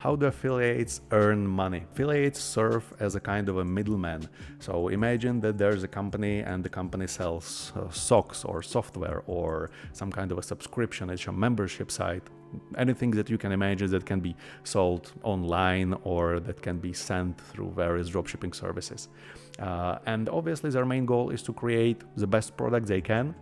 How do affiliates earn money? Affiliates serve as a kind of a middleman. So imagine that there's a company and the company sells socks or software or some kind of a subscription. It's a membership site. Anything that you can imagine that can be sold online or that can be sent through various dropshipping services. And obviously their main goal is to create the best product they can.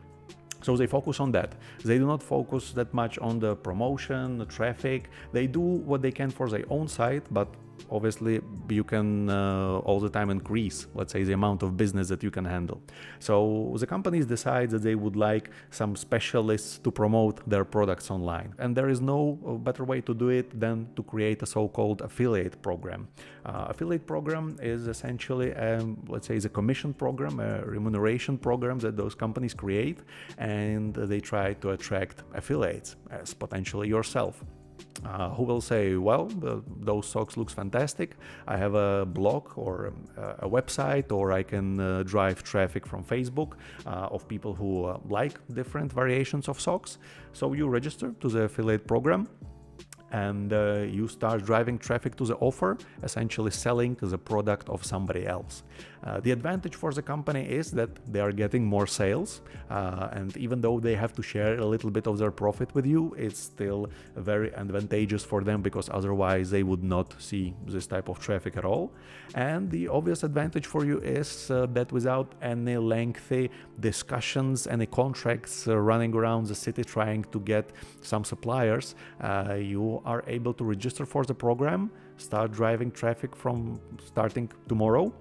So they focus on that. They do not focus that much on the promotion, the traffic. They do what they can for their own site, but obviously you can all the time increase, let's say, the amount of business that you can handle. So the companies decide that they would like some specialists to promote their products online. And there is no better way to do it than to create a so-called affiliate program. Affiliate program is essentially, let's say, the commission program, a remuneration program that those companies create, and they try to attract affiliates as potentially yourself. Who will say, well, those socks looks fantastic. I have a blog or a website, or I can drive traffic from Facebook of people who like different variations of socks. So you register to the affiliate program, and you start driving traffic to the offer, essentially selling the product of somebody else. The advantage for the company is that they are getting more sales, and even though they have to share a little bit of their profit with you, it's still very advantageous for them, because otherwise they would not see this type of traffic at all. And the obvious advantage for you is that without any lengthy discussions, any contracts running around the city trying to get some suppliers, you are able to register for the program, start driving traffic from starting tomorrow,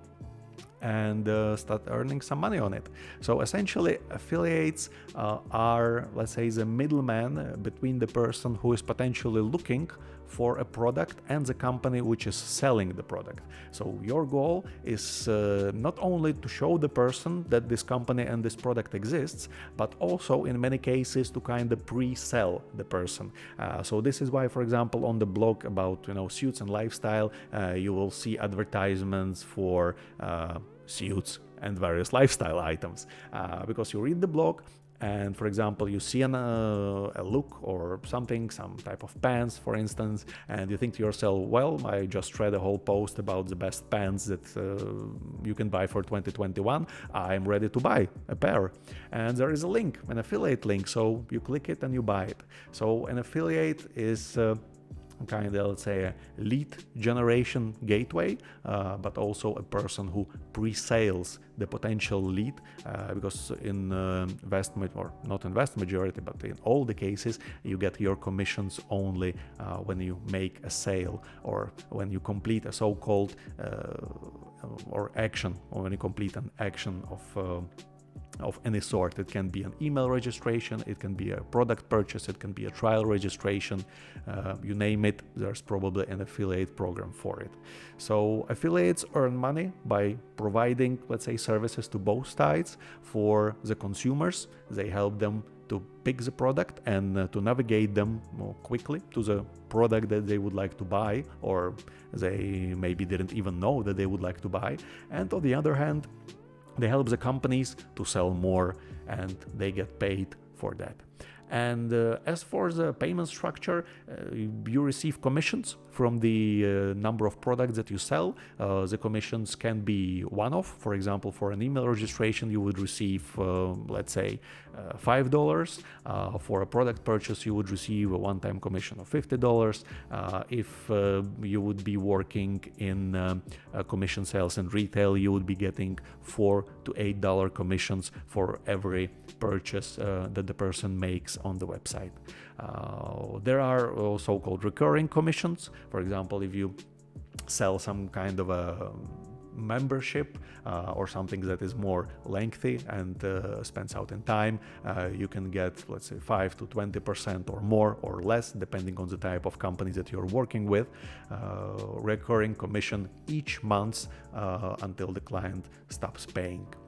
and start earning some money on it. So essentially, affiliates are, let's say, the middleman between the person who is potentially looking for a product and the company which is selling the product. So your goal is not only to show the person that this company and this product exists, but also in many cases to kind of pre-sell the person. So this is why, for example, on the blog about suits and lifestyle, you will see advertisements for suits and various lifestyle items, because you read the blog and, for example, you see a look or something, some type of pants, for instance, and you think to yourself, well, I just read a whole post about the best pants that you can buy for 2021. I'm ready to buy a pair. And there is a link, an affiliate link, so you click it and you buy it. So an affiliate is kind of, let's say, a lead generation gateway, but also a person who pre-sales the potential lead, because in vast majority, but in all the cases, you get your commissions only when you make a sale, or when you complete a so-called action, or when you complete an action of any sort. It can be an email registration, it can be a product purchase, it can be a trial registration, you name it, there's probably an affiliate program for it. So affiliates earn money by providing, let's say, services to both sides. For the consumers, they help them to pick the product and to navigate them more quickly to the product that they would like to buy, or they maybe didn't even know that they would like to buy. And on the other hand, they help the companies to sell more, and they get paid for that. And as for the payment structure, you receive commissions from the number of products that you sell. The commissions can be one-off. For example, for an email registration, you would receive, let's say, $5. For a product purchase, you would receive a one-time commission of $50. If you would be working in commission sales and retail, you would be getting $4 to $8 commissions for every purchase that the person makes on the website. There are so-called recurring commissions. For example, if you sell some kind of a membership or something that is more lengthy and spends out in time, you can get, let's say, 5 to 20% or more or less, depending on the type of company that you're working with, recurring commission each month until the client stops paying.